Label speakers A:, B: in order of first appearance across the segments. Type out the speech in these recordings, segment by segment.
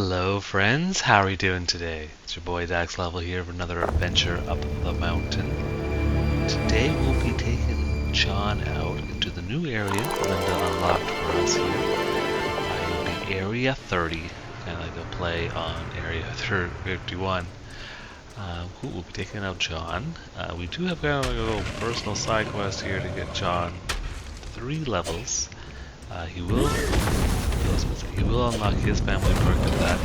A: Hello friends, how are you doing today? It's your boy Dax Level here for another adventure up the mountain. Today we'll be taking John out into the new area Linda unlocked for us here. It'll be Area 30, kind of like a play on Area 51. Cool, we'll be taking out John. We do have kind of like a little personal side quest here to get John 3 levels. He will unlock his family perk of that.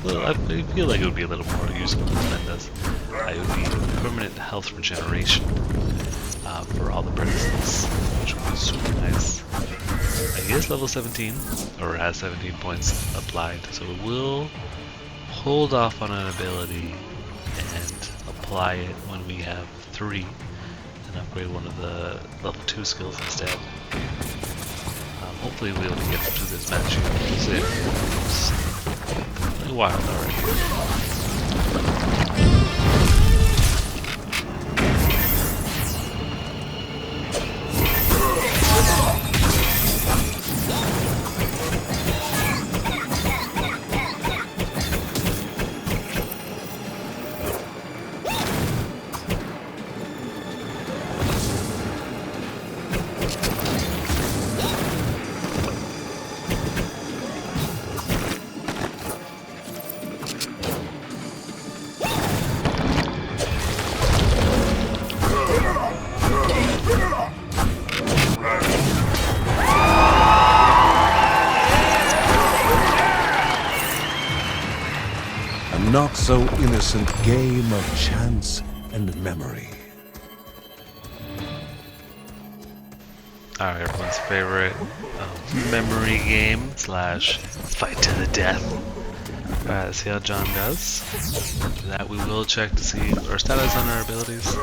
A: Well, I feel like it would be a little more useful than this. It would be permanent health regeneration for all the princesses, which would be super nice. He is level 17, or has 17 points applied, so it will hold off on an ability and apply it when we have 3 and upgrade one of the level 2 skills instead. Hopefully we'll get to this match here. It's a while already.
B: Not so innocent game of chance and memory.
A: Alright, everyone's favorite memory game / fight to the death. Alright, let's see how John does. After that, we will check to see our status on our abilities.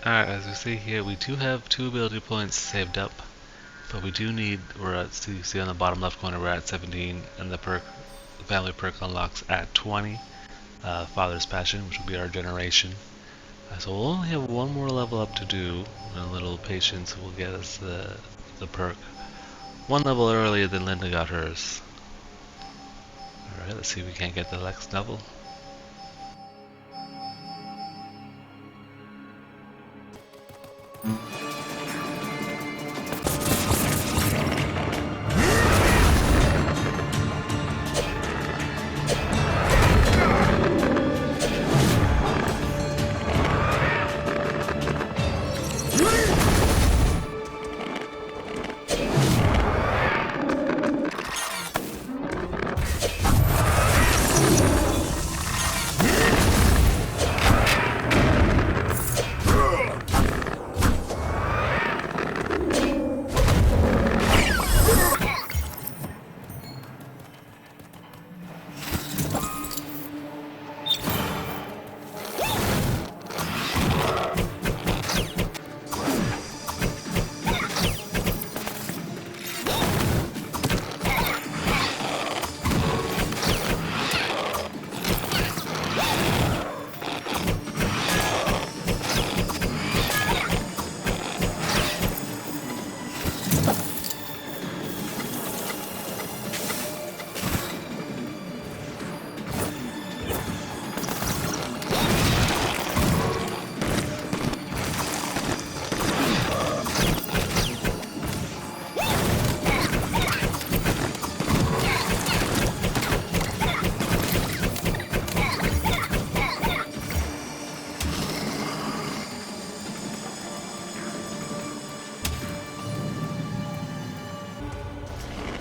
A: Alright, as we see here, we do have 2 ability points saved up, but we do need, you see on the bottom left corner, we're at 17, and the family perk unlocks at 20, Father's Passion, which will be our generation. So we'll only have 1 more level up to do, and a little patience will get us the perk 1 level earlier than Linda got hers. Alright, let's see if we can't get the next level.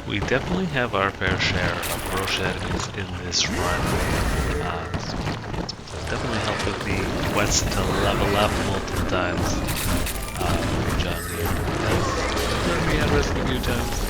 A: We definitely have our fair share of roche enemies in this run. Definitely helped with the quest to level up multiple times. John here has turned me at risk a few times.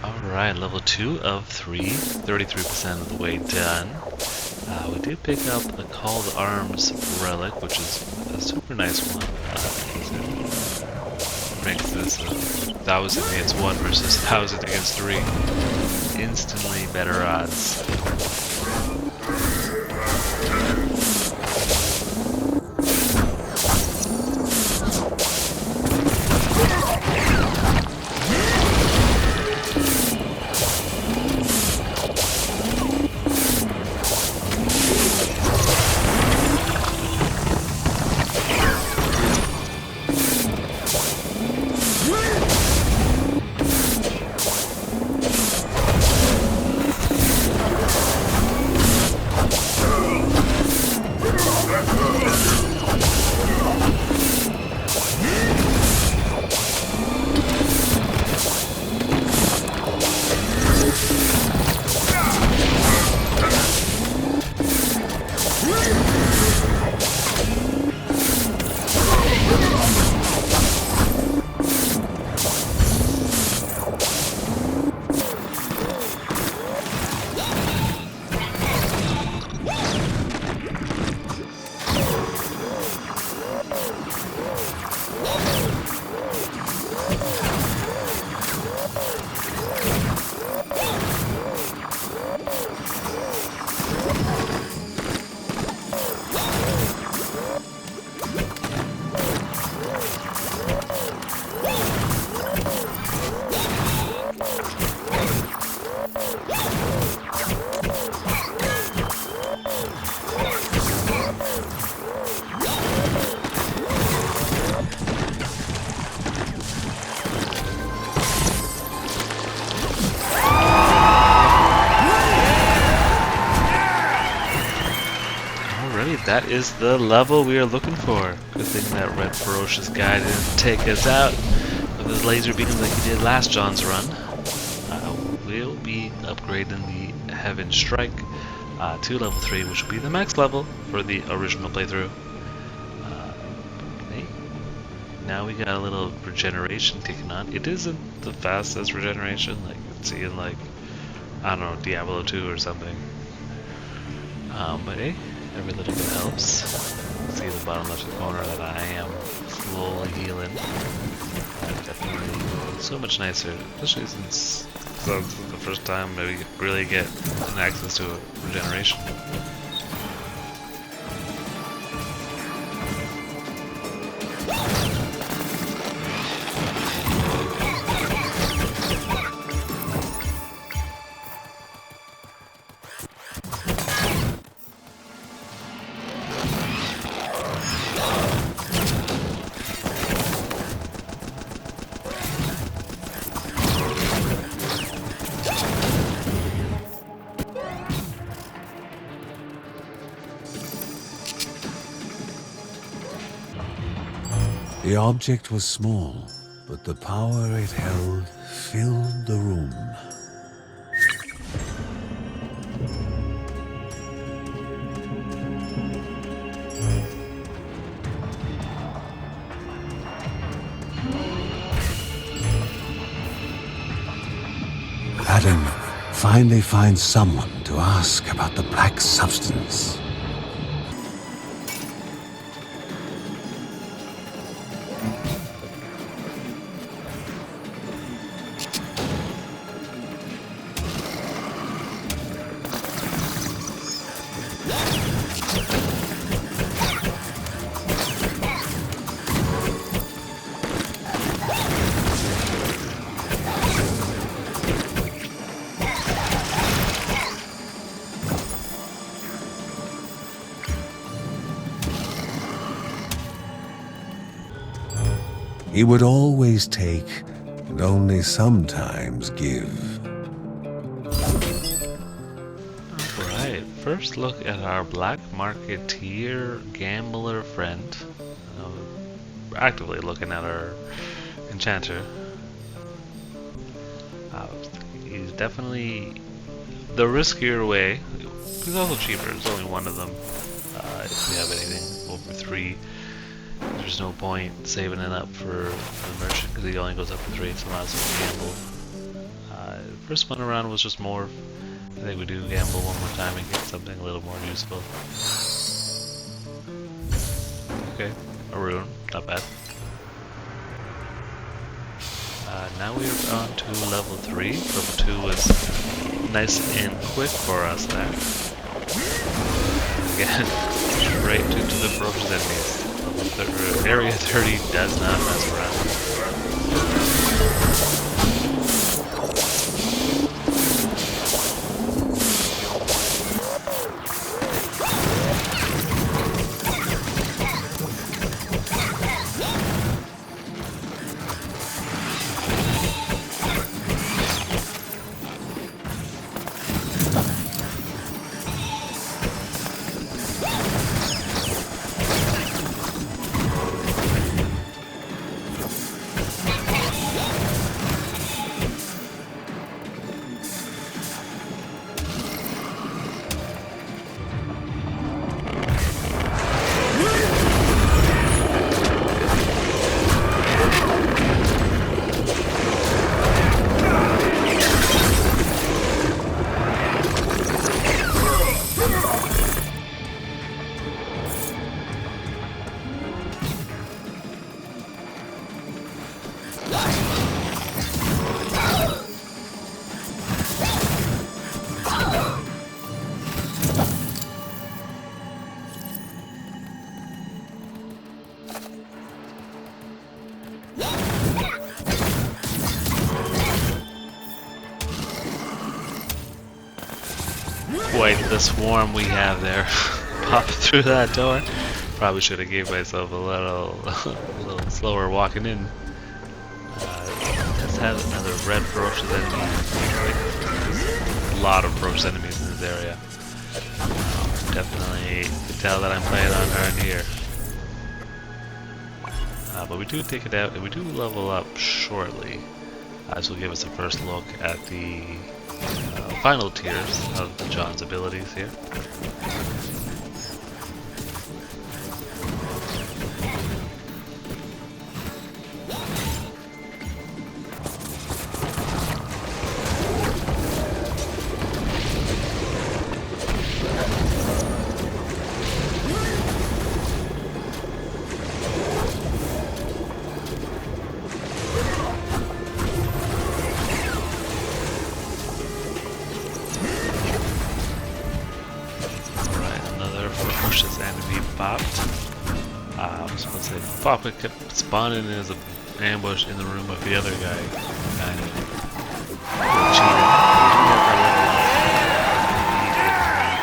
A: Alright, level 2 of 3, 33% of the way done. We did pick up the Called Arms relic, which is a super nice one. It makes this 1,000 against 1 versus 1,000 against 3. Instantly better odds. that is the level we are looking for. Good thing that red ferocious guy didn't take us out with his laser beams like he did last John's run. We'll be upgrading the Heaven Strike to level 3, which will be the max level for the original playthrough. Hey, now we got a little regeneration kicking on. It isn't the fastest regeneration, like it's in like, I don't know, Diablo 2 or something. But hey, every little bit helps. See the bottom left corner that I am slowly healing. Definitely so much nicer, especially since this is the first time we really get access to regeneration.
B: The object was small, but the power it held filled the room. Adam finally finds someone to ask about the black substance. He would always take and only sometimes give.
A: Alright, first look at our black marketeer gambler friend. We're actively looking at our enchanter. He's definitely the riskier way. He's also cheaper, it's only one of them. If we have anything over 3, there's no point saving it up for the merchant because he only goes up to 3, so might as well gamble. First one around was just more. I think we do gamble one more time and get something a little more useful. Okay, a rune, not bad. Now we are on to level 3. Level 2 was nice and quick for us there. Again, straight into the ferocious enemies. Area 30 does not mess around. Quite the swarm we have there. Pop through that door. Probably should have gave myself a little slower walking in. Let's have another red ferocious enemy. Like, a lot of ferocious enemies in this area. Definitely can tell that I'm playing on hard here. But we do take it out, and we do level up shortly. This will give us a first look at the final tiers of John's abilities here. Ferocious enemy popped. I was supposed to say, Papa kept spawning as an ambush in the room of the other guy. Kind of cheated.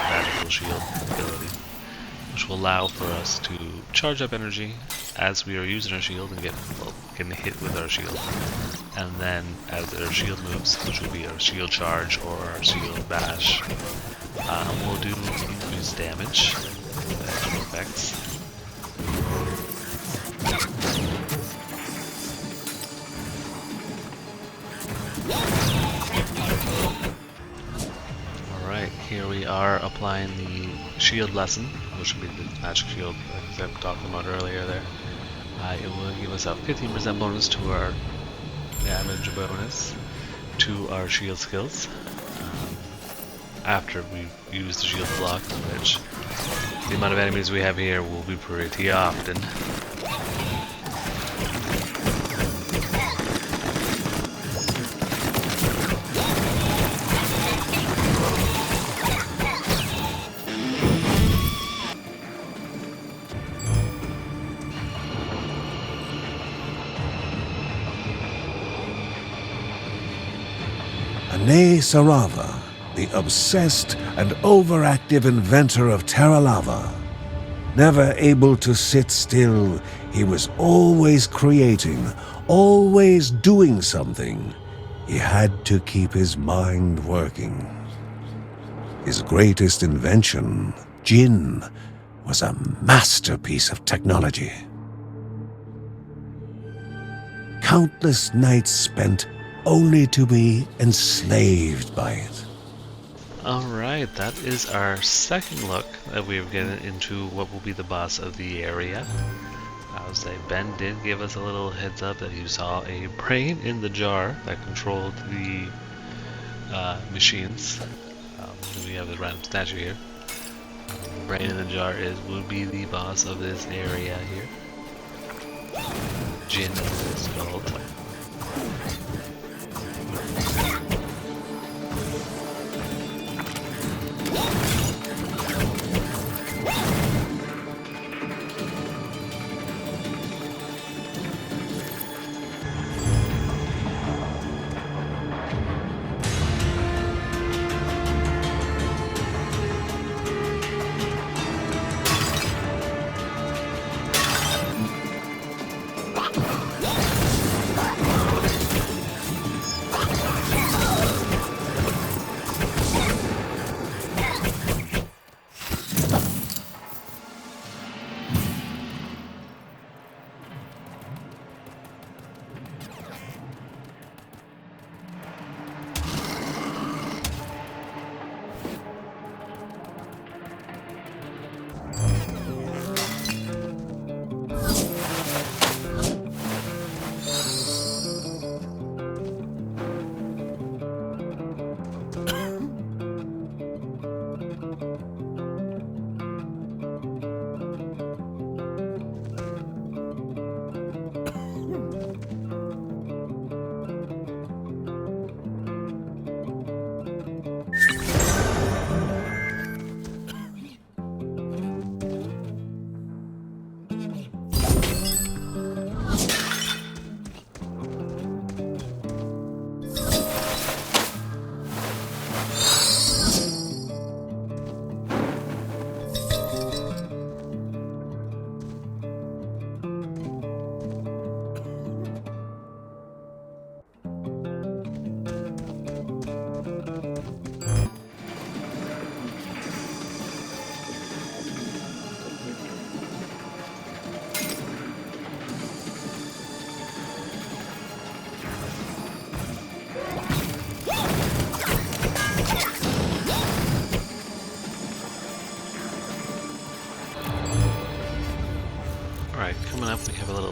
A: Magical shield ability, which will allow for us to charge up energy as we are using our shield and getting hit with our shield. And then as our shield moves, which will be our shield charge or our shield bash, we'll do increased damage. Extra effects. Alright, here we are applying the shield lesson, which will be the magic shield that I talked about earlier there. It will give us a 15% bonus to our damage bonus to our shield skills. After we use the shield block, which the amount of enemies we have here will be pretty often.
B: Ane Sarava, the obsessed and overactive inventor of Terra Lava. Never able to sit still, he was always creating, always doing something. He had to keep his mind working. His greatest invention, Jinn, was a masterpiece of technology. Countless nights spent only to be enslaved by it.
A: Alright, that is our second look that we've gotten into what will be the boss of the area. I would say Ben did give us a little heads up that he saw a brain in the jar that controlled the machines. We have the random statue here. The brain in the jar will be the boss of this area here. Jinn is called.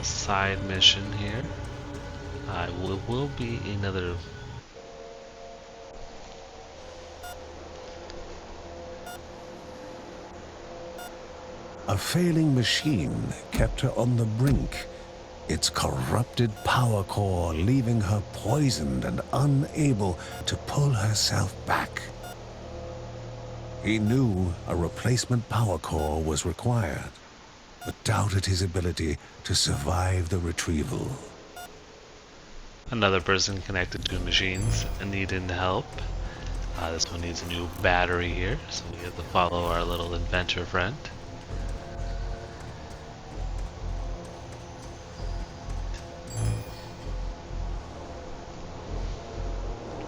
A: little side mission here. It will be another.
B: A failing machine kept her on the brink, its corrupted power core leaving her poisoned and unable to pull herself back. He knew a replacement power core was required, but doubted his ability to survive the retrieval.
A: Another person connected to machines and needing help. This one needs a new battery here, so we have to follow our little inventor friend.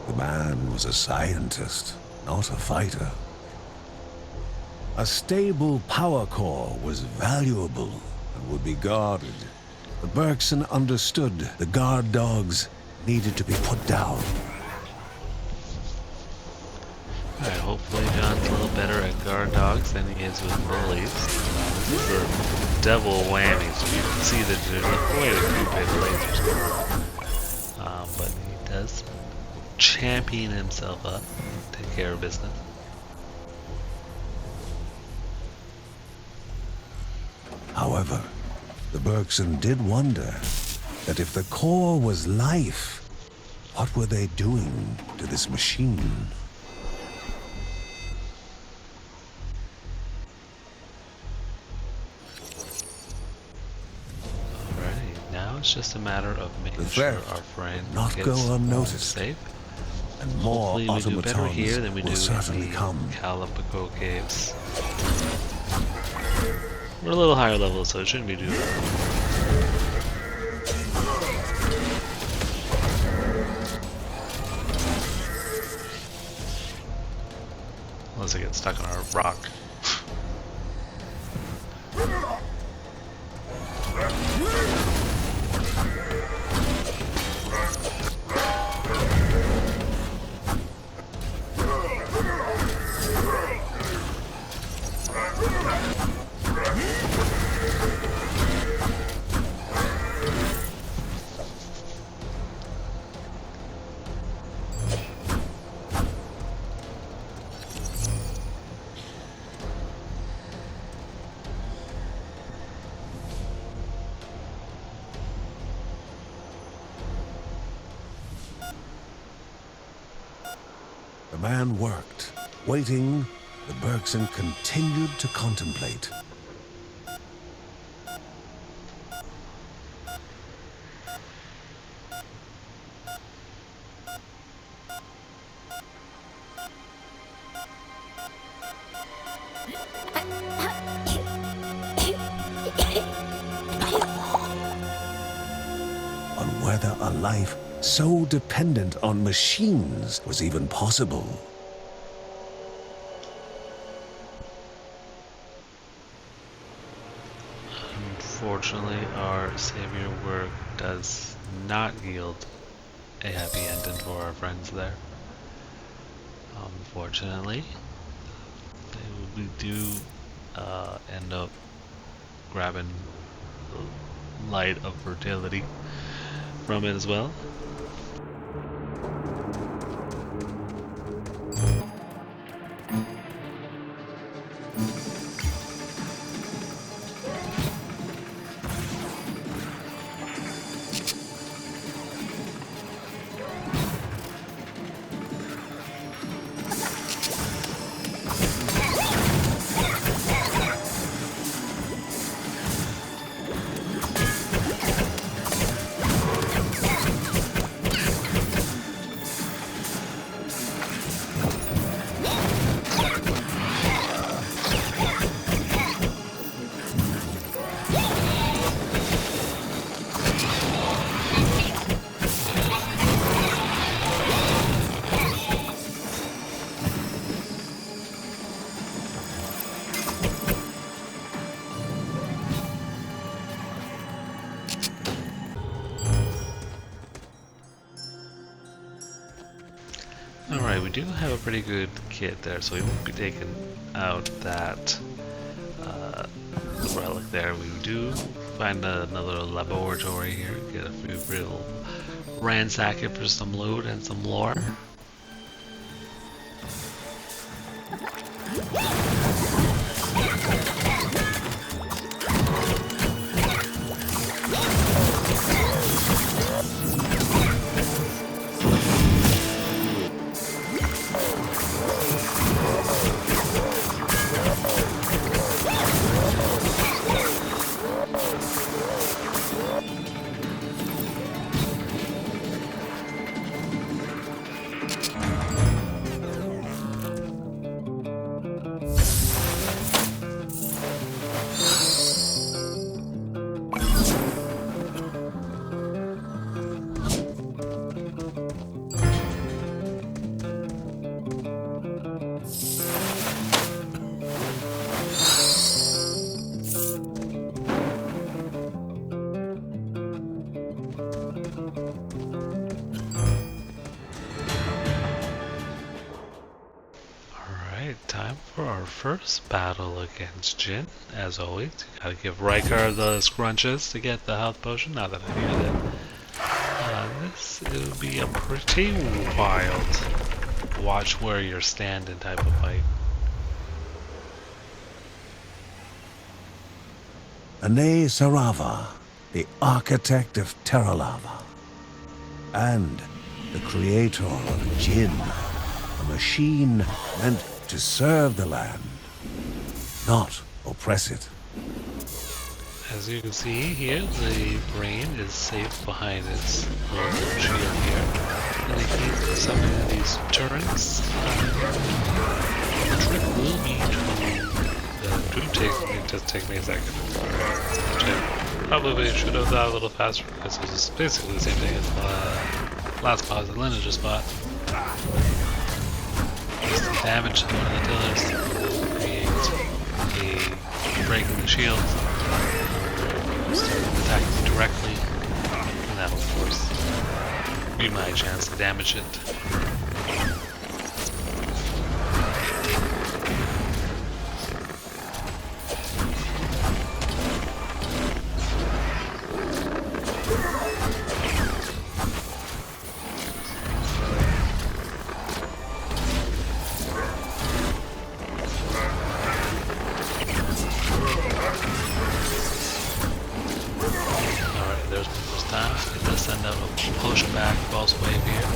B: The man was a scientist, not a fighter. A stable power core was valuable and would be guarded. But Bergson understood the guard dogs needed to be put down.
A: Alright, hopefully John's a little better at guard dogs than he is with bullies. This is a double whammy, so you can see that there's quite a few bit of lasers. But he does champion himself up, take care of business.
B: However, the Bergson did wonder that if the core was life, what were they doing to this machine?
A: Alrighty, now it's just a matter of making
B: The
A: sure
B: theft
A: our friend
B: not
A: gets
B: go unnoticed.
A: safe.
B: And more
A: Hopefully we do better here than we
B: automatons
A: do
B: will
A: in
B: certainly
A: the
B: come.
A: Calipico caves. We're a little higher level, so it shouldn't be too bad. Unless I get stuck on a rock.
B: The man worked. Waiting, the Bergson continued to contemplate. On whether a life so dependent on machines was even possible.
A: Unfortunately, our savior work does not yield a happy ending for our friends there. Unfortunately, we do end up grabbing the light of fertility from it as well. Alright, we do have a pretty good kit there, so we won't be taking out that relic there. We do find another laboratory here. Get a few real ransack it for some loot and some lore. Time for our first battle against Jin. As always, you gotta give Rykar the scrunches to get the health potion, not that I needed it. This will be a pretty wild watch where you're standing type of fight.
B: Ane Sarava, the architect of Terralava, and the creator of Jin, a machine meant to serve the land, not oppress it.
A: As you can see here, the brain is safe behind its little shield here, and they keep summoning these turrets. The trick will be to take me a second. Which I probably should have thought a little faster because it was basically the same thing as the last boss that Linda just fought. Just the damage to one of the pillars will create a break in the shield. Start attacking directly, and that'll of course be my chance to damage it. Send out a push back boss wave here.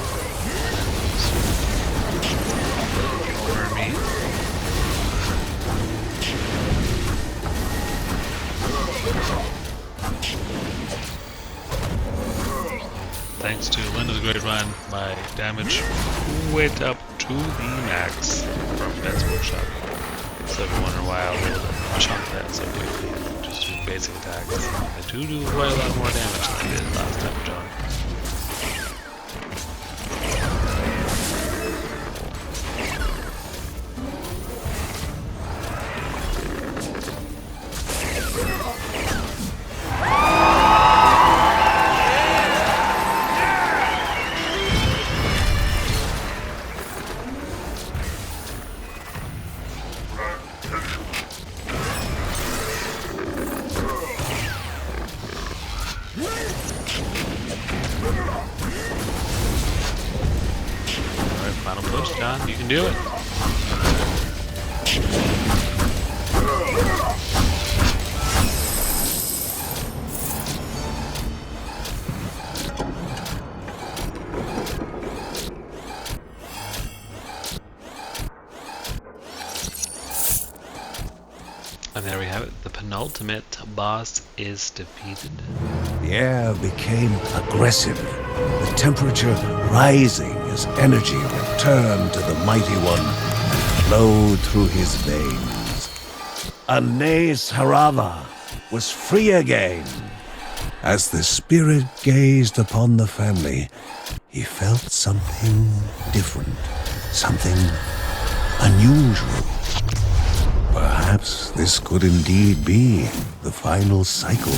A: Over me. Thanks to Linda's great run, my damage went up to the max from Ben's workshop. So if you wonder why I was able to chunk that so quickly. Just do basic attacks. I do quite a lot more damage than I did last time, John. Final push, John. You can do it. And there we have it. The penultimate boss is defeated.
B: The air became aggressive, the temperature rising as energy returned to the mighty one and flowed through his veins. Ane Sarava was free again. As the spirit gazed upon the family, he felt something different, something unusual. Perhaps this could indeed be the final cycle.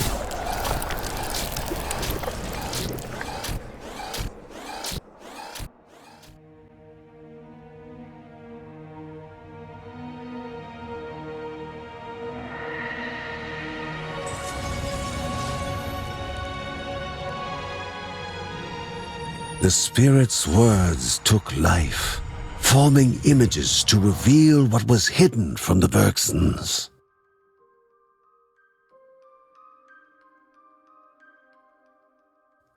B: The spirit's words took life, forming images to reveal what was hidden from the Bergsons.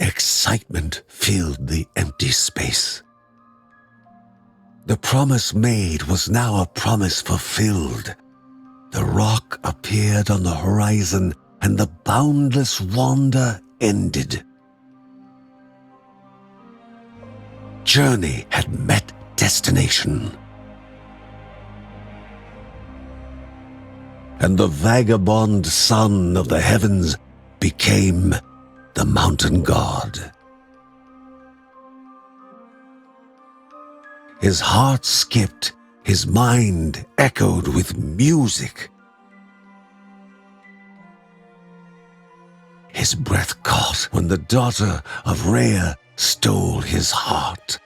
B: Excitement filled the empty space. The promise made was now a promise fulfilled. The rock appeared on the horizon, and the boundless wonder ended. Journey had met destination. And the vagabond son of the heavens became the mountain god. His heart skipped, his mind echoed with music. His breath caught when the daughter of Rhea stole his heart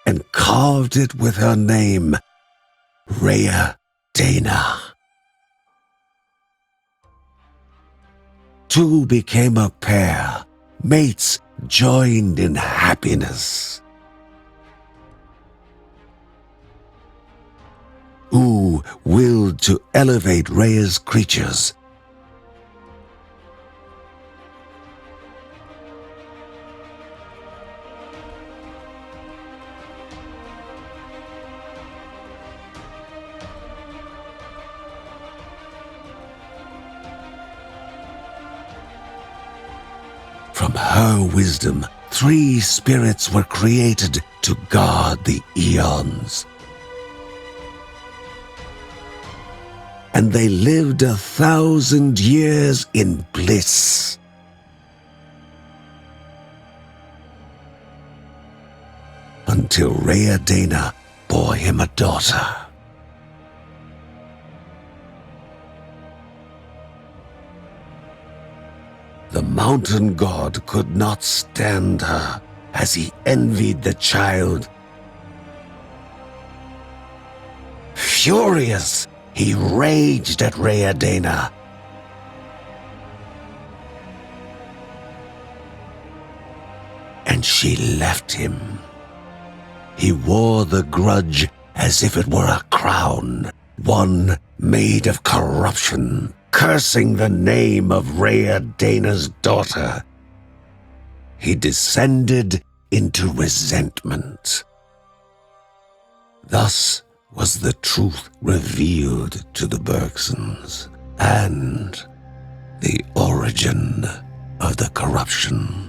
B: and carved it with her name, Rhea Dana. Two became a pair, mates joined in happiness. Who willed to elevate Rhea's creatures. From her wisdom, 3 spirits were created to guard the eons. And they lived 1,000 years in bliss. Until Rhea Dana bore him a daughter. The mountain god could not stand her as he envied the child. Furious, he raged at Rhea Dana. And she left him. He wore the grudge as if it were a crown, one made of corruption, cursing the name of Rhea Dana's daughter. He descended into resentment. Thus was the truth revealed to the Bergsons, and the origin of the corruption.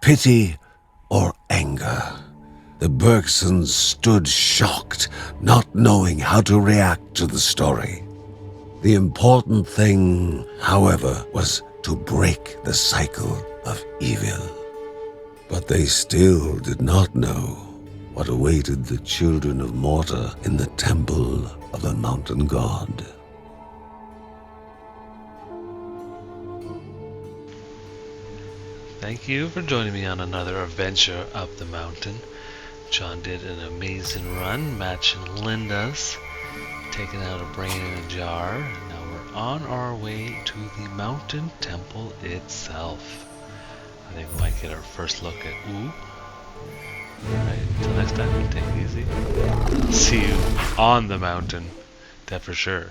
B: Pity or anger? The Bergsons stood shocked, not knowing how to react to the story. The important thing, however, was to break the cycle of evil. But they still did not know what awaited the children of Morta in the temple of the mountain god.
A: Thank you for joining me on another adventure up the mountain. John did an amazing run, matching Linda's, taking out a brain in a jar. Now we're on our way to the mountain temple itself. I think we might get our first look at Ooh. Alright, until next time, take it easy. I'll see you on the mountain, that for sure.